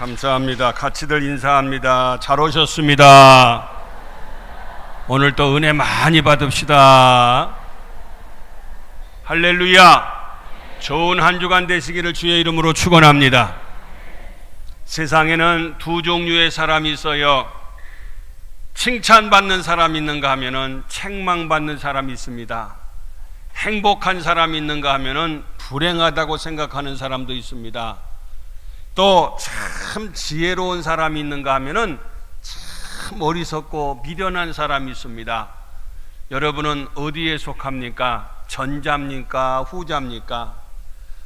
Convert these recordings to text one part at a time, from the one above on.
감사합니다. 같이들 인사합니다. 잘 오셨습니다. 오늘 또 은혜 많이 받읍시다. 할렐루야. 좋은 한 주간 되시기를 주의 이름으로 축원합니다. 세상에는 두 종류의 사람이 있어요. 칭찬받는 사람이 있는가 하면은 책망받는 사람이 있습니다. 행복한 사람이 있는가 하면은 불행하다고 생각하는 사람도 있습니다. 또 참 지혜로운 사람이 있는가 하면은 참 어리석고 미련한 사람이 있습니다. 여러분은 어디에 속합니까? 전자입니까? 후자입니까?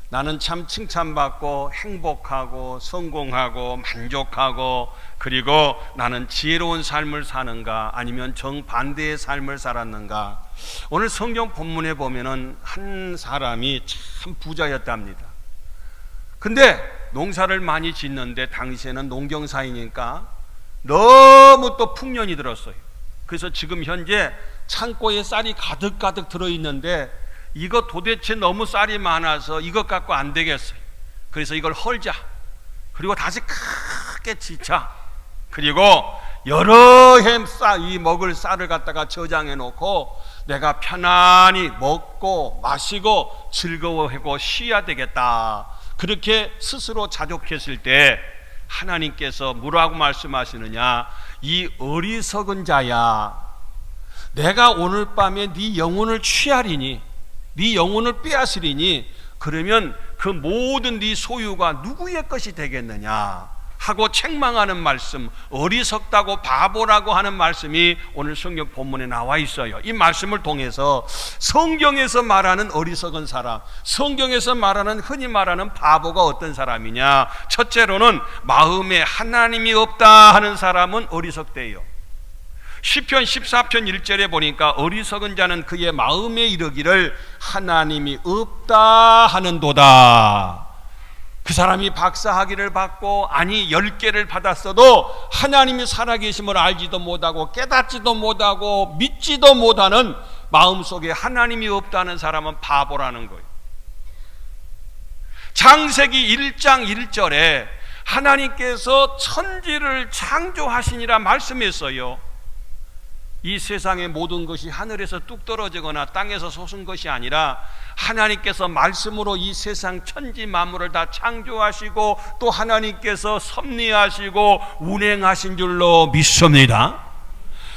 나는 참 칭찬받고 행복하고 성공하고 만족하고 그리고 나는 지혜로운 삶을 사는가 아니면 정반대의 삶을 살았는가? 오늘 성경 본문에 보면은 한 사람이 참 부자였답니다. 근데 농사를 많이 짓는데 당시에는 농경사이니까 너무 또 풍년이 들었어요. 그래서 지금 현재 창고에 쌀이 가득가득 들어있는데 이거 도대체 너무 쌀이 많아서 이것 갖고 안 되겠어요. 그래서 이걸 헐자. 그리고 다시 크게 짓자. 그리고 여러 해 이 먹을 쌀을 갖다가 저장해 놓고 내가 편안히 먹고 마시고 즐거워하고 쉬어야 되겠다. 그렇게 스스로 자족했을 때 하나님께서 뭐라고 말씀하시느냐? 이 어리석은 자야, 내가 오늘 밤에 네 영혼을 취하리니, 네 영혼을 빼앗으리니 그러면 그 모든 네 소유가 누구의 것이 되겠느냐 하고 책망하는 말씀, 어리석다고 바보라고 하는 말씀이 오늘 성경 본문에 나와 있어요. 이 말씀을 통해서 성경에서 말하는 어리석은 사람, 성경에서 말하는 흔히 말하는 바보가 어떤 사람이냐? 첫째로는 마음에 하나님이 없다 하는 사람은 어리석대요. 시편 14편 1절에 보니까 어리석은 자는 그의 마음에 이르기를 하나님이 없다 하는도다. 그 사람이 박사학위를 받고 아니 10개를 받았어도 하나님이 살아계심을 알지도 못하고 깨닫지도 못하고 믿지도 못하는 마음속에 하나님이 없다는 사람은 바보라는 거예요. 창세기 1장 1절에 하나님께서 천지를 창조하시니라 말씀했어요. 이 세상의 모든 것이 하늘에서 뚝 떨어지거나 땅에서 솟은 것이 아니라 하나님께서 말씀으로 이 세상 천지 만물을 다 창조하시고 또 하나님께서 섭리하시고 운행하신 줄로 믿습니다.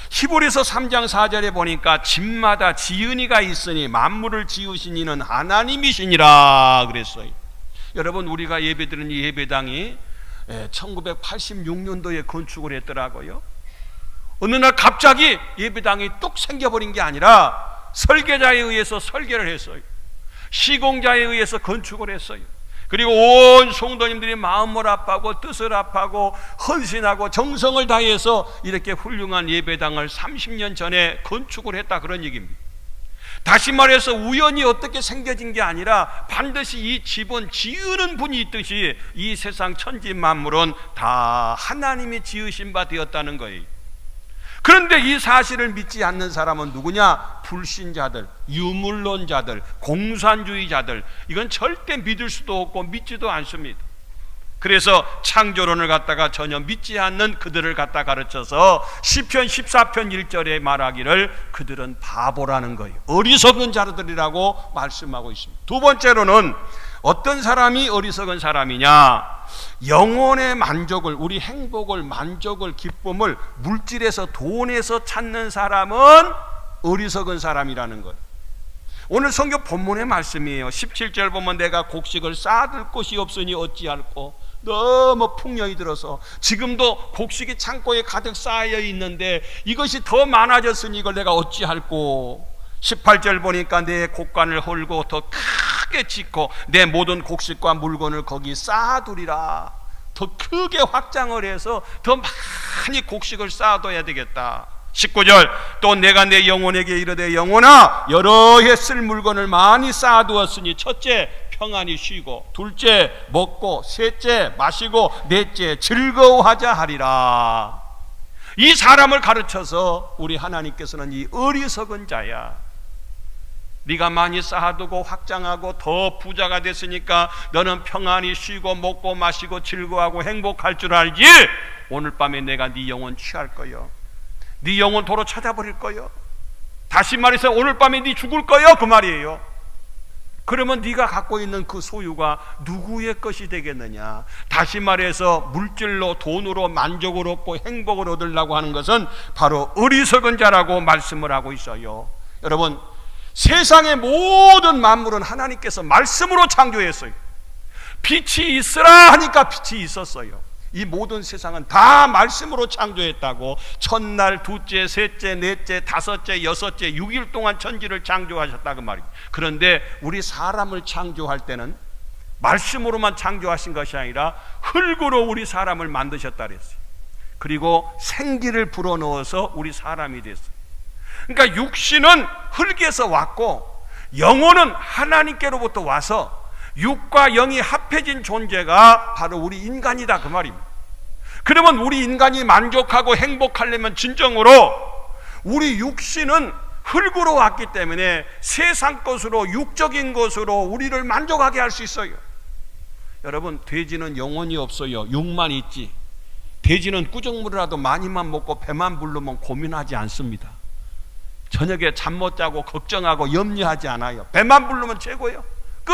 히브리서 3장 4절에 보니까 집마다 지은이가 있으니 만물을 지으신 이는 하나님이시니라 그랬어요. 여러분, 우리가 예배드리는 이 예배당이 1986년도에 건축을 했더라고요. 어느 날 갑자기 예배당이 뚝 생겨버린 게 아니라 설계자에 의해서 설계를 했어요. 시공자에 의해서 건축을 했어요. 그리고 온 성도님들이 마음을 합하고 뜻을 합하고 헌신하고 정성을 다해서 이렇게 훌륭한 예배당을 30년 전에 건축을 했다, 그런 얘기입니다. 다시 말해서 우연히 어떻게 생겨진 게 아니라 반드시 이 집은 지으는 분이 있듯이 이 세상 천지 만물은 다 하나님이 지으신 바 되었다는 거예요. 그런데 이 사실을 믿지 않는 사람은 누구냐? 불신자들, 유물론자들, 공산주의자들. 이건 절대 믿을 수도 없고 믿지도 않습니다. 그래서 창조론을 갖다가 전혀 믿지 않는 그들을 갖다 가르쳐서 시편 14편 1절에 말하기를 그들은 바보라는 거예요. 어리석은 자들이라고 말씀하고 있습니다. 두 번째로는 어떤 사람이 어리석은 사람이냐? 영혼의 만족을, 우리 행복을, 만족을, 기쁨을 물질에서, 돈에서 찾는 사람은 어리석은 사람이라는 거예요. 오늘 성경 본문의 말씀이에요. 17절 보면 내가 곡식을 쌓아둘 곳이 없으니 어찌할꼬. 너무 풍년이 들어서 지금도 곡식이 창고에 가득 쌓여 있는데 이것이 더 많아졌으니 이걸 내가 어찌할꼬. 18절 보니까 내 곡간을 헐고 더 크게 짓고 내 모든 곡식과 물건을 거기 쌓아두리라. 더 크게 확장을 해서 더 많이 곡식을 쌓아둬야 되겠다. 19절 또 내가 내 영혼에게 이르되 영혼아 여러 해 쓸 물건을 많이 쌓아두었으니 첫째 평안히 쉬고 둘째 먹고 셋째 마시고 넷째 즐거워하자 하리라. 이 사람을 가르쳐서 우리 하나님께서는 이 어리석은 자야, 네가 많이 쌓아두고 확장하고 더 부자가 됐으니까 너는 평안히 쉬고 먹고 마시고 즐거워하고 행복할 줄 알지? 오늘 밤에 내가 네 영혼 취할 거요. 네 영혼 도로 찾아버릴 거요. 다시 말해서 오늘 밤에 네 죽을 거요, 그 말이에요. 그러면 네가 갖고 있는 그 소유가 누구의 것이 되겠느냐? 다시 말해서 물질로, 돈으로 만족을 얻고 행복을 얻으려고 하는 것은 바로 어리석은 자라고 말씀을 하고 있어요. 여러분, 세상의 모든 만물은 하나님께서 말씀으로 창조했어요. 빛이 있으라 하니까 빛이 있었어요. 이 모든 세상은 다 말씀으로 창조했다고. 첫날, 둘째, 셋째, 넷째, 다섯째, 여섯째, 6일 동안 천지를 창조하셨다고 말입니다. 그런데 우리 사람을 창조할 때는 말씀으로만 창조하신 것이 아니라 흙으로 우리 사람을 만드셨다 그랬어요. 그리고 생기를 불어넣어서 우리 사람이 됐어요. 그러니까 육신은 흙에서 왔고 영혼은 하나님께로부터 와서 육과 영이 합해진 존재가 바로 우리 인간이다, 그 말입니다. 그러면 우리 인간이 만족하고 행복하려면 진정으로 우리 육신은 흙으로 왔기 때문에 세상 것으로, 육적인 것으로 우리를 만족하게 할 수 있어요. 여러분, 돼지는 영혼이 없어요. 육만 있지. 돼지는 꾸정물이라도 많이만 먹고 배만 부르면 고민하지 않습니다. 저녁에 잠 못 자고 걱정하고 염려하지 않아요. 배만 부르면 최고예요. 끝!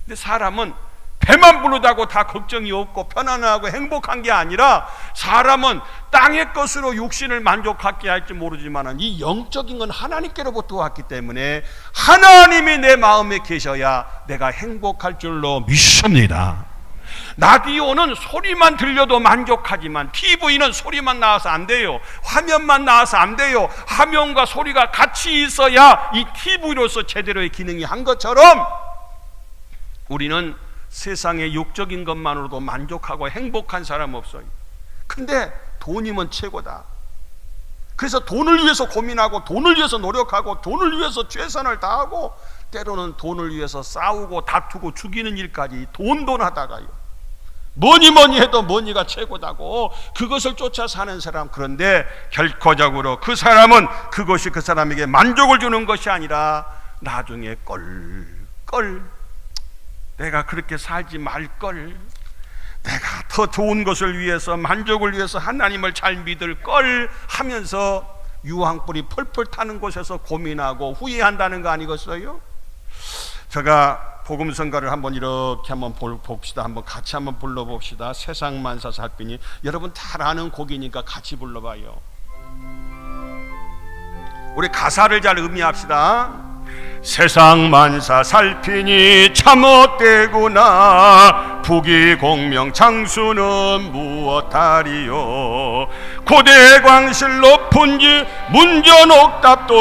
근데 사람은 배만 부르다고 다 걱정이 없고 편안하고 행복한 게 아니라 사람은 땅의 것으로 육신을 만족하게 할지 모르지만 이 영적인 건 하나님께로부터 왔기 때문에 하나님이 내 마음에 계셔야 내가 행복할 줄로 믿습니다. 라디오는 소리만 들려도 만족하지만 TV는 소리만 나와서 안 돼요. 화면만 나와서 안 돼요. 화면과 소리가 같이 있어야 이 TV로서 제대로의 기능이 한 것처럼 우리는 세상의 육적인 것만으로도 만족하고 행복한 사람 없어요. 근데 돈이면 최고다. 그래서 돈을 위해서 고민하고 돈을 위해서 노력하고 돈을 위해서 최선을 다하고 때로는 돈을 위해서 싸우고 다투고 죽이는 일까지 돈 하다가요. 뭐니 해도 뭐니가 최고다고 그것을 쫓아 사는 사람. 그런데 결과적으로 그 사람은 그것이 그 사람에게 만족을 주는 것이 아니라 나중에 내가 그렇게 살지 말걸, 내가 더 좋은 것을 위해서, 만족을 위해서 하나님을 잘 믿을 걸 하면서 유황불이 펄펄 타는 곳에서 고민하고 후회한다는 거 아니겠어요? 제가 복음성가를 한번 이렇게 한번 봅시다. 한번 같이 한번 불러봅시다. 세상만사 살피니. 여러분 잘 아는 곡이니까 같이 불러봐요. 우리 가사를 잘 음미합시다. 세상만사 살피니 참헛되구나. 부귀공명 장수는 무엇하리요. 고대광실 높은지 문전옥답도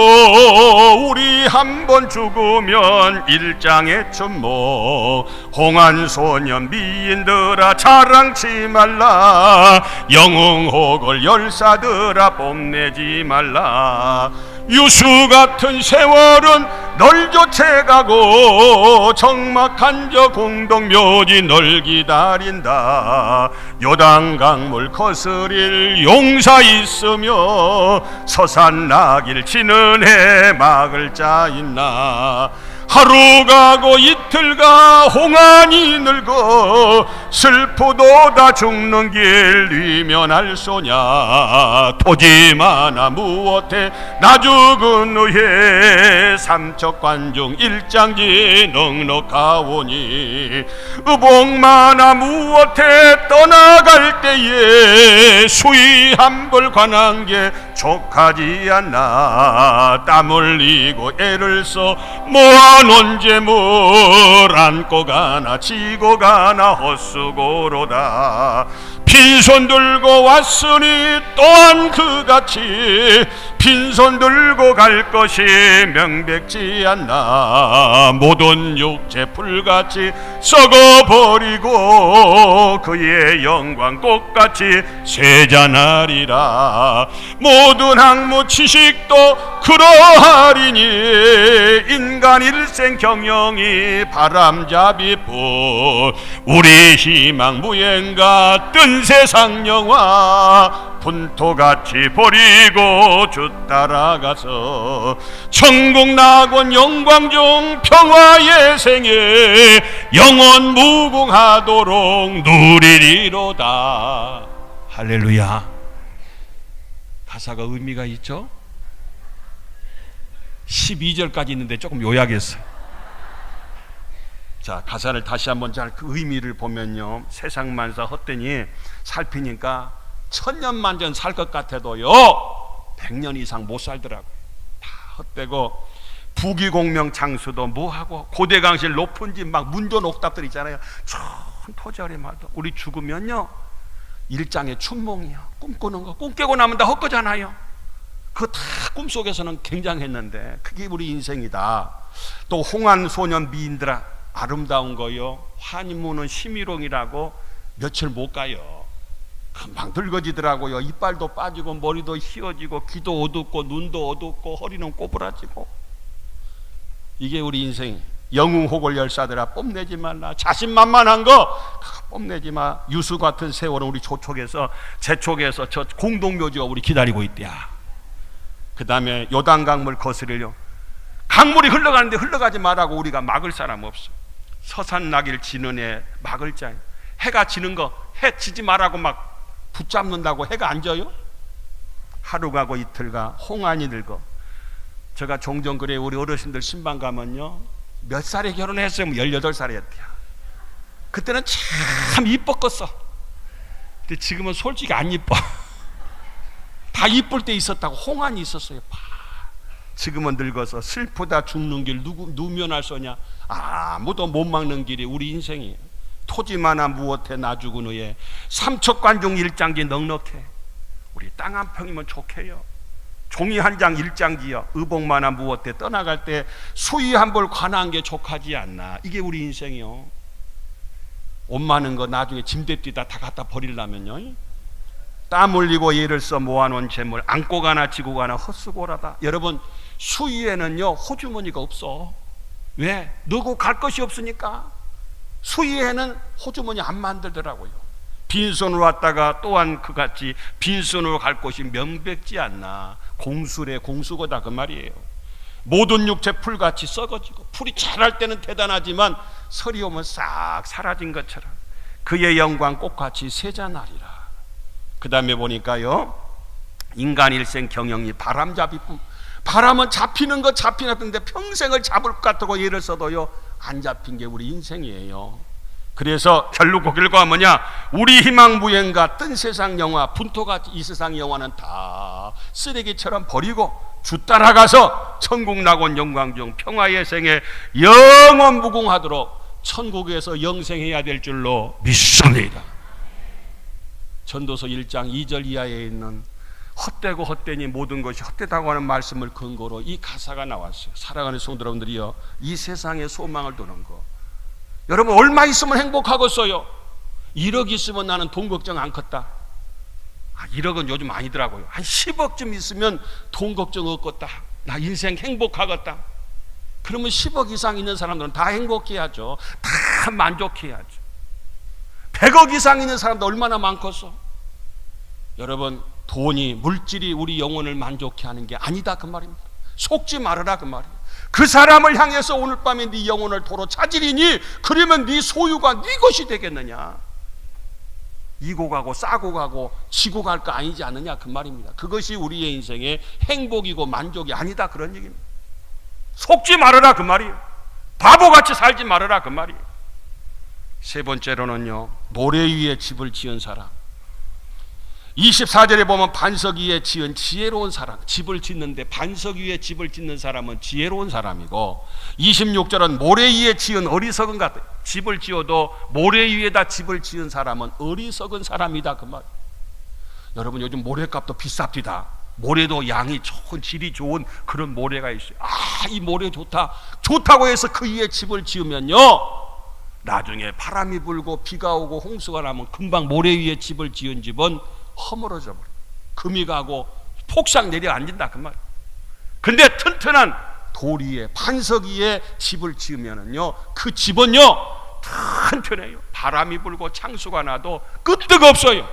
우리 한번 죽으면 일장의 춘모. 홍한소년 미인들아 자랑치 말라. 영웅호걸 열사들아 뽐내지 말라. 유수 같은 세월은 널 쫓아가고 적막한 저 공동묘지 널 기다린다. 요단강물 거스릴 용사 있으며 서산나길 치는 해 막을 자 있나. 하루 가고 이틀 가 홍안이 늙어 슬프도다 죽는 길 위면할 소냐. 토지마나 무엇해 나 죽은 후에 삼척관중 일장지 넉넉하오니. 의복마나 무엇해 떠나갈 때에 수위 한벌 관한 게 족하지 않나. 땀 흘리고 애를 써 모아놓은 재물 안고 가나 지고 가나 헛수고로다. 빈손 들고 왔으니 또한 그같이 빈손 들고 갈 것이 명백지 않나. 모든 육체 풀같이 썩어버리고 그의 영광 꽃같이 쇠잔하리라. 모든 학문 지식도 그러하리니 인간 일생 경영이 바람잡이뿐. 우리 희망 무행가 뜬 세상 영화 분토같이 버리고 주 따라가서 천국 낙원 영광 중 평화의 생에 영원 무궁하도록 누리리로다. 할렐루야. 가사가 의미가 있죠? 12절까지 있는데 조금 요약했어요. 자, 가사를 다시 한번 잘 그 의미를 보면요, 세상 만사 헛되니 살피니까 천년만년 살 것 같아도요 100년 이상 못 살더라고요. 다 헛되고 부귀공명 장수도 뭐하고 고대강실 높은 집 막 문조 녹답들 있잖아요. 전 토지아리마다 우리 죽으면요 일장의 춘몽이요. 꿈꾸는 거 꿈 깨고 나면 다 헛거잖아요. 그거 다 꿈속에서는 굉장했는데 그게 우리 인생이다. 또 홍한 소년 미인들아 아름다운 거요, 환희문은 심희롱이라고 며칠 못 가요. 금방 늙어지더라고요. 이빨도 빠지고 머리도 휘어지고 귀도 어둡고 눈도 어둡고 허리는 꼬부라지고. 이게 우리 인생. 영웅호골 열사들아 뽐내지 말라. 자신만만한 거 뽐내지 마. 유수 같은 세월은 우리 조촉에서 제촉에서 저 공동묘지가 우리 기다리고 있대야. 그 다음에 요단강물 거스르려 강물이 흘러가는데 흘러가지 말라고 우리가 막을 사람 없어. 서산나기를 지는 애 막을 자. 해가 지는 거 해 지지 말라고 막 붙잡는다고 해가 안 져요? 하루 가고 이틀 가 홍안이 늙어. 제가 종종 그래요. 우리 어르신들 신방 가면요 몇 살에 결혼했어요? 18살이었대요. 그때는 참 이뻤겠어. 근데 지금은 솔직히 안 이뻐. 다 이쁠 때 있었다고. 홍안이 있었어요. 지금은 늙어서 슬프다 죽는 길 누면할 소냐. 아무도 못 막는 길이 우리 인생이에요. 토지마나 무엇해 나 죽은 후에 삼척관중 일장기 넉넉해. 우리 땅 한 평이면 좋게요. 종이 한 장 일장기여 의복마나 무엇해 떠나갈 때 수의 한 벌 관한 게 족하지 않나. 이게 우리 인생이요. 옷 많은 거 나중에 짐대 뛰다 다 갖다 버리려면요 땀 흘리고 예를 써 모아놓은 재물 안고 가나 지고 가나 헛수고라다. 여러분 수의에는요 호주머니가 없어. 왜? 넣고 갈 것이 없으니까. 수의에는 호주머니 안 만들더라고요. 빈손으로 왔다가 또한 그같이 빈손으로 갈 곳이 명백지 않나. 공수래 공수거다 그 말이에요. 모든 육체 풀같이 썩어지고 풀이 자랄 때는 대단하지만 설이 오면 싹 사라진 것처럼 그의 영광 꽃같이 세자나리라. 그 다음에 보니까요 인간 일생 경영이 바람잡이뿐. 바람은 잡히는 거 잡히는데 평생을 잡을 것 같다고 예를 써도요 안 잡힌 게 우리 인생이에요. 그래서 결국 그 결과가 뭐냐? 우리 희망부행과 뜬 세상 영화 분토같이 이 세상 영화는 다 쓰레기처럼 버리고 주 따라가서 천국 낙원 영광 중 평화의 생에 영원 무궁하도록 천국에서 영생해야 될 줄로 믿습니다. 전도서 1장 2절 이하에 있는 헛되고 헛되니 모든 것이 헛되다고 하는 말씀을 근거로 이 가사가 나왔어요. 사랑하는 성도 여러분들이요, 이 세상에 소망을 두는 거, 여러분 얼마 있으면 행복하겠어요? 1억 있으면 나는 돈 걱정 안 컸다. 1억은 요즘 아니더라고요. 한 10억쯤 있으면 돈 걱정 없겠다. 나 인생 행복하겠다. 그러면 10억 이상 있는 사람들은 다 행복해야죠. 다 만족해야죠. 100억 이상 있는 사람도 얼마나 많겠어? 여러분 돈이 물질이 우리 영혼을 만족해 하는 게 아니다 그 말입니다. 속지 말아라 그 말이에요. 그 사람을 향해서 오늘 밤에 네 영혼을 도로 찾으리니 그러면 네 소유가 네 것이 되겠느냐. 이고 가고 싸고 가고 지고 갈 거 아니지 않느냐 그 말입니다. 그것이 우리의 인생의 행복이고 만족이 아니다 그런 얘기입니다. 속지 말아라 그 말이에요. 바보같이 살지 말아라 그 말이에요. 세 번째로는요, 모래 위에 집을 지은 사람. 24절에 보면 반석 위에 지은 지혜로운 사람, 집을 짓는데 반석 위에 집을 짓는 사람은 지혜로운 사람이고, 26절은 모래 위에 지은 어리석은 같아. 집을 지어도 모래 위에다 집을 지은 사람은 어리석은 사람이다 그 말. 여러분 요즘 모래값도 비쌉디다. 모래도 양이 좋은 질이 좋은 그런 모래가 있어요. 이 모래 좋다. 좋다고 해서 그 위에 집을 지으면요, 나중에 바람이 불고 비가 오고 홍수가 나면 금방 모래 위에 집을 지은 집은 허물어져 버려. 금이 가고 폭삭 내려앉는다 그 말. 근데 튼튼한 돌 위에 반석 위에 집을 지으면은요, 그 집은요 튼튼해요. 바람이 불고 창수가 나도 끄떡 없어요.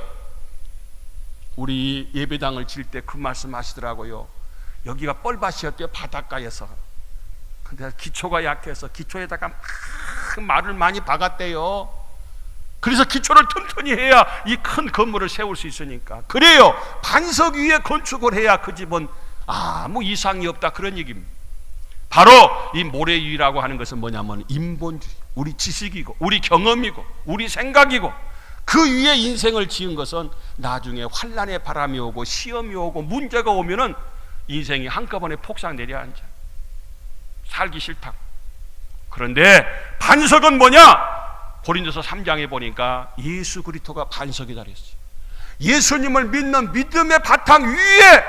우리 예배당을 질 때 그 말씀 하시더라고요. 여기가 뻘밭이었대요. 바닷가에서. 근데 기초가 약해서 기초에다가 막 말을 많이 박았대요. 그래서 기초를 튼튼히 해야 이 큰 건물을 세울 수 있으니까. 그래요. 반석 위에 건축을 해야 그 집은 아무 이상이 없다, 그런 얘기입니다. 바로 이 모래위라고 하는 것은 뭐냐면 인본주의, 우리 지식이고 우리 경험이고 우리 생각이고, 그 위에 인생을 지은 것은 나중에 환난의 바람이 오고 시험이 오고 문제가 오면은 인생이 한꺼번에 폭삭 내려앉아. 살기 싫다고. 그런데 반석은 뭐냐? 고린도서 3장에 보니까 예수 그리스도가 반석이다 그랬어요. 예수님을 믿는 믿음의 바탕 위에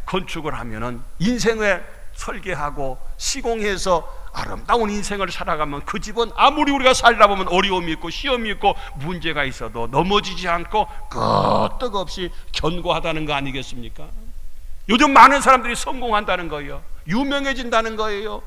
건축을 하면은 인생을 설계하고 시공해서 아름다운 인생을 살아가면 그 집은 아무리 우리가 살다 보면 어려움이 있고 시험이 있고 문제가 있어도 넘어지지 않고 끄떡없이 견고하다는 거 아니겠습니까? 요즘 많은 사람들이 성공한다는 거예요. 유명해진다는 거예요.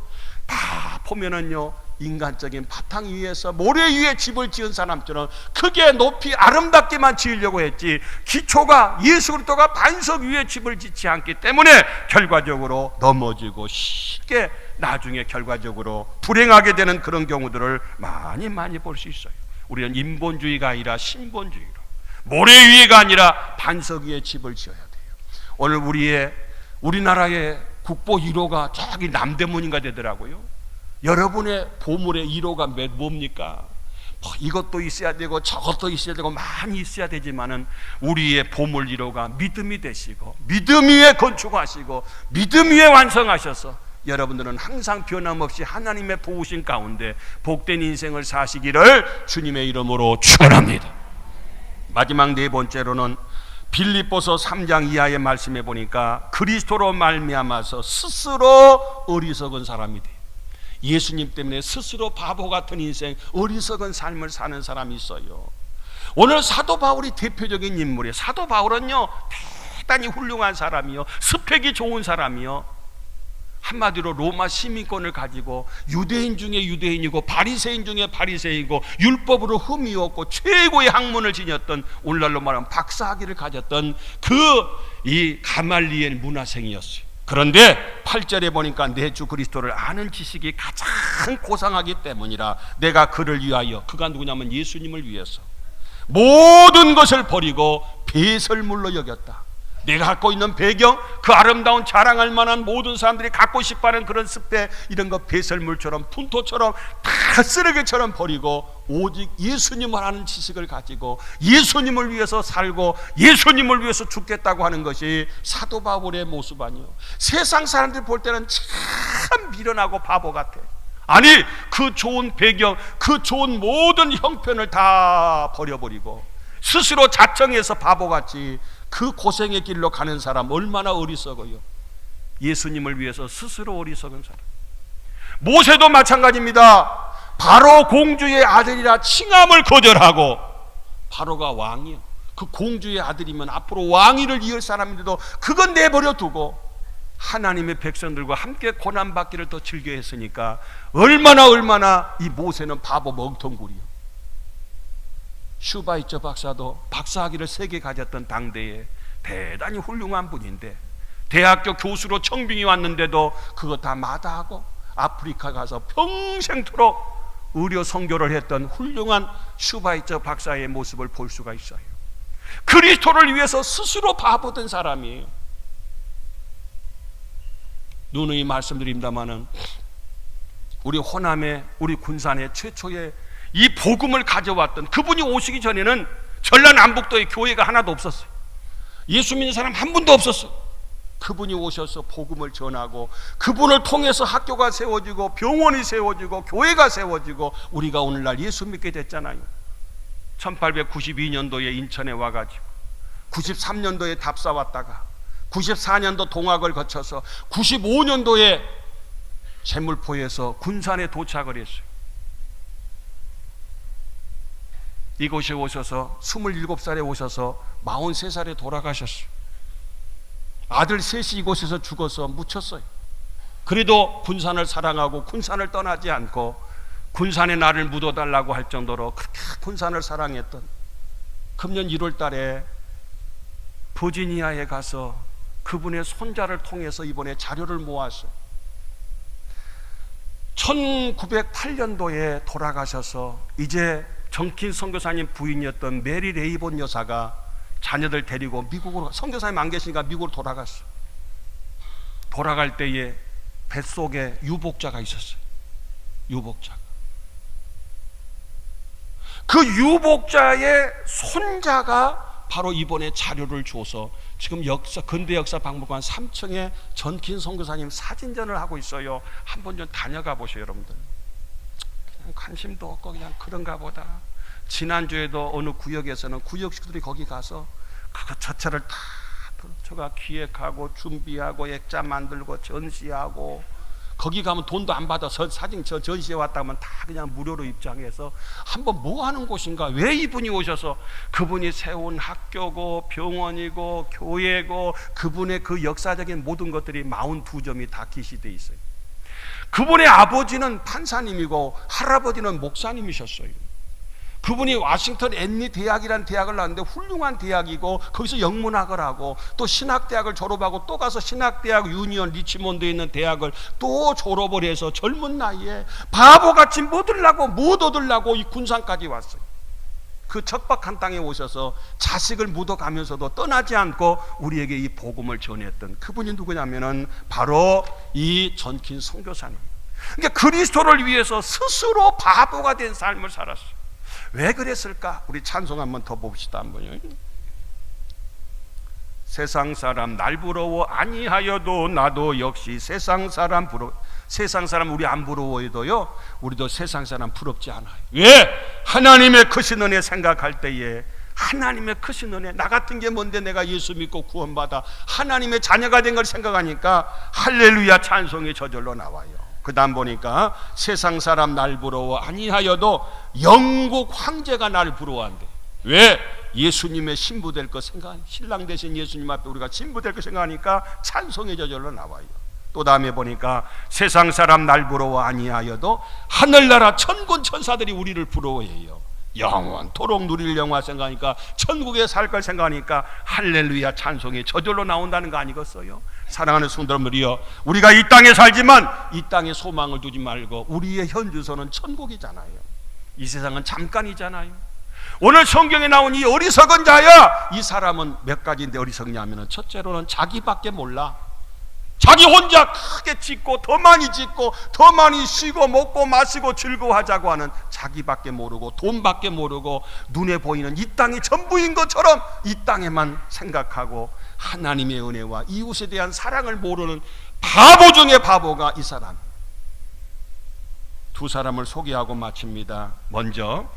다 보면은요, 인간적인 바탕 위에서 모래 위에 집을 지은 사람처럼 크게 높이 아름답게만 지으려고 했지, 기초가 예수 그리스도가 반석 위에 집을 짓지 않기 때문에 결과적으로 넘어지고 쉽게 나중에 결과적으로 불행하게 되는 그런 경우들을 많이 볼 수 있어요. 우리는 인본주의가 아니라 신본주의로, 모래 위에가 아니라 반석 위에 집을 지어야 돼요. 오늘 우리나라의 국보 1호가 저기 남대문인가 되더라고요. 여러분의 보물의 1호가 뭡니까? 이것도 있어야 되고 저것도 있어야 되고 많이 있어야 되지만은 우리의 보물 1호가 믿음이 되시고 믿음 위에 건축하시고 믿음 위에 완성하셔서 여러분들은 항상 변함없이 하나님의 도우신 가운데 복된 인생을 사시기를 주님의 이름으로 축원합니다. 마지막 네 번째로는 빌립보서 3장 이하의 말씀에 보니까 그리스도로 말미암아서 스스로 어리석은 사람이 돼요. 예수님 때문에 스스로 바보 같은 인생, 어리석은 삶을 사는 사람이 있어요. 오늘 사도 바울이 대표적인 인물이에요. 사도 바울은요, 대단히 훌륭한 사람이요, 스펙이 좋은 사람이요, 한마디로 로마 시민권을 가지고 유대인 중에 유대인이고 바리새인 중에 바리새이고 율법으로 흠이 없고 최고의 학문을 지녔던, 오늘날로 말하면 박사학위를 가졌던 이 가말리엘 문화생이었어요. 그런데 8절에 보니까 내 주 그리스도를 아는 지식이 가장 고상하기 때문이라 내가 그를 위하여, 그가 누구냐면 예수님을 위해서 모든 것을 버리고 배설물로 여겼다. 내가 갖고 있는 배경, 그 아름다운 자랑할 만한 모든 사람들이 갖고 싶어하는 그런 스펙, 이런 거 배설물처럼 푼토처럼 다 쓰레기처럼 버리고 오직 예수님을 아는 지식을 가지고 예수님을 위해서 살고 예수님을 위해서 죽겠다고 하는 것이 사도 바울의 모습 아니에요. 세상 사람들이 볼 때는 참 미련하고 바보 같아. 아니, 그 좋은 배경, 그 좋은 모든 형편을 다 버려버리고 스스로 자청해서 바보같이 그 고생의 길로 가는 사람 얼마나 어리석어요. 예수님을 위해서 스스로 어리석은 사람. 모세도 마찬가지입니다. 바로 공주의 아들이라 칭함을 거절하고, 바로가 왕이요, 그 공주의 아들이면 앞으로 왕위를 이을 사람인데도 그건 내버려 두고 하나님의 백성들과 함께 고난받기를 더 즐겨했으니까 얼마나 이 모세는 바보 멍텅구리요. 슈바이처 박사도 박사학위를 3개 가졌던 당대에 대단히 훌륭한 분인데 대학교 교수로 청빙이 왔는데도 그거 다 마다하고 아프리카 가서 평생토록 의료 선교를 했던 훌륭한 슈바이처 박사의 모습을 볼 수가 있어요. 그리스도를 위해서 스스로 바보된 사람이에요. 누누이 말씀드립니다마는 우리 호남의, 우리 군산의 최초의 이 복음을 가져왔던 그분이 오시기 전에는 전라남북도에 교회가 하나도 없었어요. 예수 믿는 사람 한 분도 없었어. 그분이 오셔서 복음을 전하고 그분을 통해서 학교가 세워지고 병원이 세워지고 교회가 세워지고 우리가 오늘날 예수 믿게 됐잖아요. 1892년도에 인천에 와가지고 93년도에 답사 왔다가 94년도 동학을 거쳐서 95년도에 제물포에서 군산에 도착을 했어요. 이곳에 오셔서 27살에 오셔서 43살에 돌아가셨어요. 아들 셋이 이곳에서 죽어서 묻혔어요. 그래도 군산을 사랑하고 군산을 떠나지 않고 군산에 나를 묻어달라고 할 정도로 그렇게 군산을 사랑했던, 금년 1월 달에 버지니아에 가서 그분의 손자를 통해서 이번에 자료를 모았어요. 1908년도에 돌아가셔서 이제 정킨 선교사님 부인이었던 메리 레이본 여사가 자녀들 데리고 미국으로, 선교사님 안 계시니까 미국으로 돌아갔어요. 돌아갈 때에 뱃속에 유복자가 있었어요. 유복자가. 그 유복자의 손자가 바로 이번에 자료를 줘서 지금 근대 역사 박물관 3층에 전킨 선교사님 사진전을 하고 있어요. 한번 좀 다녀가 보세요, 여러분들. 그냥 관심도 없고 그냥 그런가 보다. 지난주에도 어느 구역에서는 구역 식구들이 거기 가서 그거 자체를 다 제가 기획하고 준비하고 액자 만들고 전시하고, 거기 가면 돈도 안 받아서 사진 전시회 왔다 하면 다 그냥 무료로 입장해서 한번 뭐 하는 곳인가, 왜 이분이 오셔서, 그분이 세운 학교고 병원이고 교회고 그분의 그 역사적인 모든 것들이 42점이 다 기시되어 있어요. 그분의 아버지는 판사님이고 할아버지는 목사님이셨어요. 그분이 워싱턴 앤리 대학이라는 대학을 나왔는데 훌륭한 대학이고, 거기서 영문학을 하고 또 신학대학을 졸업하고 또 가서 신학대학 유니언 리치몬드에 있는 대학을 또 졸업을 해서 젊은 나이에 바보같이 못 얻으려고 이 군산까지 왔어요. 그 척박한 땅에 오셔서 자식을 묻어가면서도 떠나지 않고 우리에게 이 복음을 전했던 그분이 누구냐면은 바로 이 전킨 선교사님. 그러니까 그리스도를 위해서 스스로 바보가 된 삶을 살았어요. 왜 그랬을까? 우리 찬송 한번 더 봅시다. 한번요. 세상 사람 날 부러워 아니하여도 나도 역시 세상 사람 우리 안 부러워해도요, 우리도 세상 사람 부럽지 않아요. 왜? 하나님의 크신 은혜 생각할 때에, 하나님의 크신 은혜, 나 같은 게 뭔데 내가 예수 믿고 구원받아 하나님의 자녀가 된 걸 생각하니까 할렐루야 찬송이 저절로 나와요. 그 다음 보니까 세상 사람 날 부러워 아니하여도 영국 황제가 날 부러워한대. 왜? 예수님의 신부 될 거 생각하니, 신랑 되신 예수님 앞에 우리가 신부 될 거 생각하니까 찬송이 저절로 나와요. 또 다음에 보니까 세상 사람 날 부러워 아니하여도 하늘나라 천군 천사들이 우리를 부러워해요. 영원토록 누릴 영화 생각하니까, 천국에 살 걸 생각하니까 할렐루야 찬송이 저절로 나온다는 거 아니겠어요? 사랑하는 성도들이여, 우리가 이 땅에 살지만 이 땅에 소망을 두지 말고 우리의 현 주소는 천국이잖아요. 이 세상은 잠깐이잖아요. 오늘 성경에 나온 이 어리석은 자야, 이 사람은 몇 가지인데 어리석냐면은, 첫째로는 자기밖에 몰라. 자기 혼자 크게 짓고 더 많이 짓고 더 많이 쉬고 먹고 마시고 즐거워하자고 하는, 자기밖에 모르고 돈밖에 모르고 눈에 보이는 이 땅이 전부인 것처럼 이 땅에만 생각하고 하나님의 은혜와 이웃에 대한 사랑을 모르는 바보 중에 바보가 이 사람. 두 사람을 소개하고 마칩니다. 먼저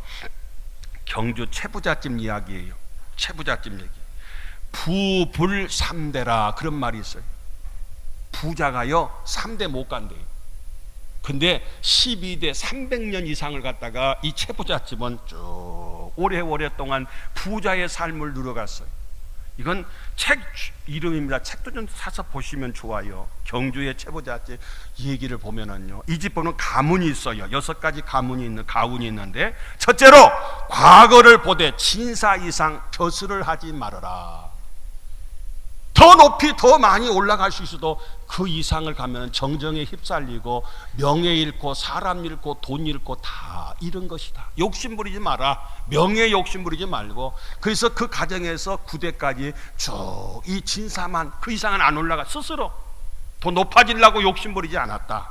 경주 채부잣집 이야기예요. 채부잣집 얘기. 부불삼대라 그런 말이 있어요. 부자가요 3대 못 간대요. 근데 12대 300년 이상을 갖다가 이 채부잣집은 쭉 오래동안 부자의 삶을 누려갔어요. 이건 책 이름입니다. 책도 좀 사서 보시면 좋아요. 경주의 채부잣집 얘기를 보면은요, 이 집 보면 가문이 있어요. 6가지 가문이 있는데, 첫째로 과거를 보되 진사 이상 벼슬을 하지 말아라. 더 높이 더 많이 올라갈 수 있어도 그 이상을 가면 정정에 휩쓸리고 명예 잃고 사람 잃고 돈 잃고 다 잃은 것이다. 욕심 부리지 마라. 명예 욕심 부리지 말고. 그래서 그 가정에서 9대까지 쭉 이 진사만, 그 이상은 안 올라가. 스스로 더 높아지려고 욕심 부리지 않았다.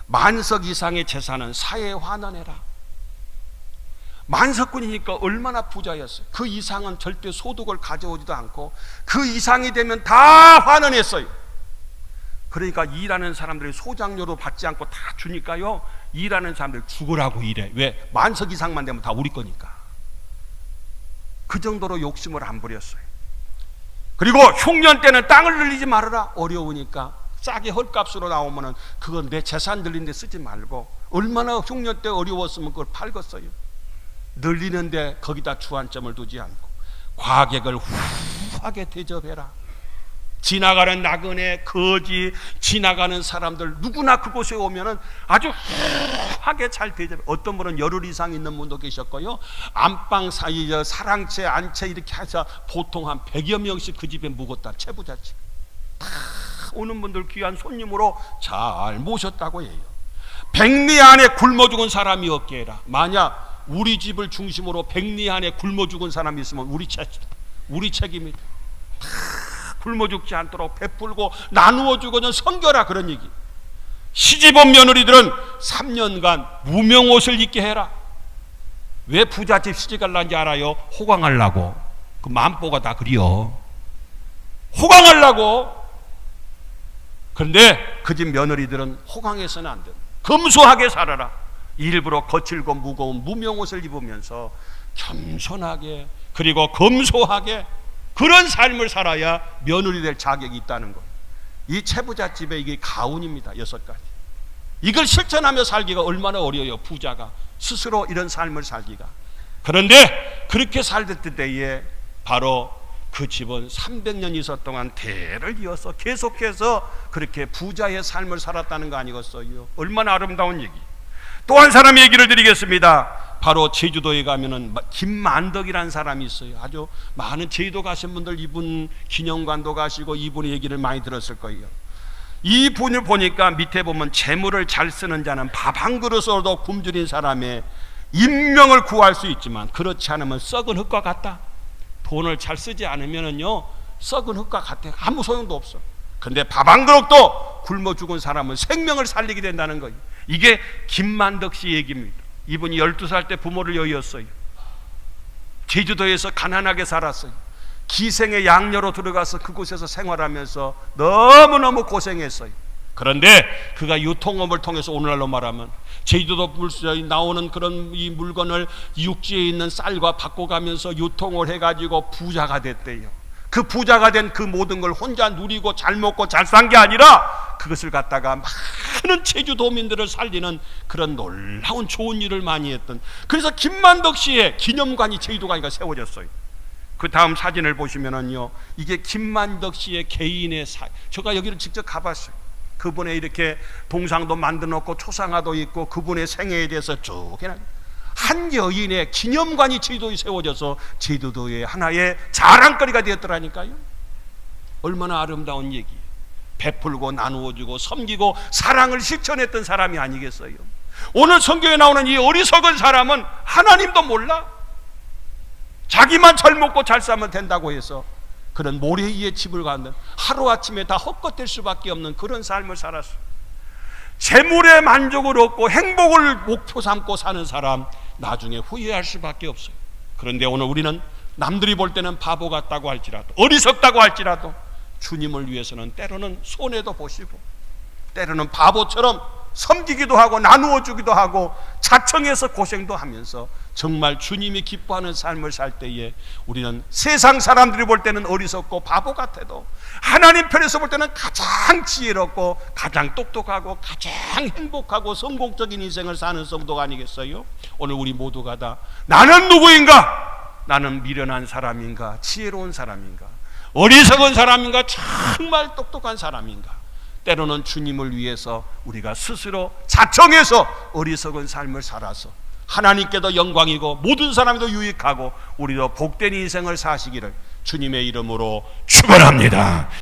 만석 이상의 재산은 사회에 환원해라. 만석군이니까 얼마나 부자였어요. 그 이상은 절대 소득을 가져오지도 않고 그 이상이 되면 다 환원했어요. 그러니까 일하는 사람들이 소장료도 받지 않고 다 주니까요, 일하는 사람들 죽으라고 일해. 왜? 만석 이상만 되면 다 우리 거니까. 그 정도로 욕심을 안 부렸어요. 그리고 흉년 때는 땅을 늘리지 말아라. 어려우니까 싸게 헐값으로 나오면은 그건 내 재산 늘리는데 쓰지 말고, 얼마나 흉년 때 어려웠으면 그걸 팔겠어요. 늘리는데 거기다 주안점을 두지 않고 과객을 후하게 대접해라. 지나가는 나그네, 거지, 지나가는 사람들 누구나 그곳에 오면은 아주 후하게 잘 대접. 어떤 분은 열흘 이상 있는 분도 계셨고요. 안방 사이 사랑채, 안채 이렇게 해서 보통 한 100여 명씩 그 집에 묵었다. 채부잣집. 다 오는 분들 귀한 손님으로 잘 모셨다고 해요. 백리 안에 굶어 죽은 사람이 없게 해라. 만약 우리 집을 중심으로 백리 안에 굶어 죽은 사람이 있으면 우리 책임이다. 굶어 죽지 않도록 베풀고 나누어 주고는 섬겨라, 그런 얘기. 시집온 며느리들은 3년간 무명옷을 입게 해라. 왜 부잣집 시집갈란지 알아요? 호강하려고. 그 만보가 다 그리요. 호강하려고. 그런데 그 집 며느리들은 호강해서는 안 돼. 검소하게 살아라. 일부러 거칠고 무거운 무명옷을 입으면서 겸손하게, 그리고 검소하게 그런 삶을 살아야 며느리 될 자격이 있다는 것. 이 채부잣집의 이게 가훈입니다. 6가지. 이걸 실천하며 살기가 얼마나 어려워요. 부자가 스스로 이런 삶을 살기가. 그런데 그렇게 살던 때에 바로 그 집은 300년 있었 동안 대를 이어서 계속해서 그렇게 부자의 삶을 살았다는 거 아니겠어요? 얼마나 아름다운 얘기. 또 한 사람의 얘기를 드리겠습니다. 바로 제주도에 가면은 김만덕이라는 사람이 있어요. 아주 많은 제주도 가신 분들 이분 기념관도 가시고 이분의 얘기를 많이 들었을 거예요. 이 분을 보니까 밑에 보면 재물을 잘 쓰는 자는 밥 한 그릇으로도 굶주린 사람의 인명을 구할 수 있지만 그렇지 않으면 썩은 흙과 같다. 돈을 잘 쓰지 않으면은요 썩은 흙과 같아. 아무 소용도 없어. 근데 밥 한 그릇도 굶어 죽은 사람은 생명을 살리게 된다는 거예요. 이게 김만덕 씨 얘기입니다. 이분이 12살 때 부모를 여의었어요. 제주도에서 가난하게 살았어요. 기생의 양녀로 들어가서 그곳에서 생활하면서 너무너무 고생했어요. 그런데 그가 유통업을 통해서 오늘날로 말하면 제주도 물수에 나오는 그런 이 물건을 육지에 있는 쌀과 바꿔가면서 유통을 해가지고 부자가 됐대요. 그 부자가 된 그 모든 걸 혼자 누리고 잘 먹고 잘 산 게 아니라 그것을 갖다가 많은 제주도민들을 살리는 그런 놀라운 좋은 일을 많이 했던. 그래서 김만덕 씨의 기념관이 제주도가 세워졌어요. 그 다음 사진을 보시면은요, 이게 김만덕 씨의 개인의 제가 여기를 직접 가봤어요. 그분의 이렇게 동상도 만들어 놓고 초상화도 있고 그분의 생애에 대해서 쭉 해놨어요. 한 여인의 기념관이 제주도에 세워져서 제주도의 하나의 자랑거리가 되었더라니까요. 얼마나 아름다운 얘기. 베풀고 나누어주고 섬기고 사랑을 실천했던 사람이 아니겠어요. 오늘 성경에 나오는 이 어리석은 사람은 하나님도 몰라. 자기만 잘 먹고 잘 살면 된다고 해서 그런 모래 위에 집을 갖는 하루아침에 다 헛것될 수밖에 없는 그런 삶을 살았어요. 재물의 만족을 얻고 행복을 목표 삼고 사는 사람 나중에 후회할 수밖에 없어요. 그런데 오늘 우리는 남들이 볼 때는 바보 같다고 할지라도 어리석다고 할지라도 주님을 위해서는 때로는 손해도 보시고 때로는 바보처럼 섬기기도 하고 나누어 주기도 하고 자청해서 고생도 하면서 정말 주님이 기뻐하는 삶을 살 때에 우리는 세상 사람들이 볼 때는 어리석고 바보 같아도 하나님 편에서 볼 때는 가장 지혜롭고 가장 똑똑하고 가장 행복하고 성공적인 인생을 사는 성도가 아니겠어요? 오늘 우리 모두가 다 나는 누구인가? 나는 미련한 사람인가? 지혜로운 사람인가? 어리석은 사람인가? 정말 똑똑한 사람인가? 때로는 주님을 위해서 우리가 스스로 자청해서 어리석은 삶을 살아서 하나님께도 영광이고 모든 사람에도 유익하고 우리도 복된 인생을 사시기를 주님의 이름으로 축원합니다.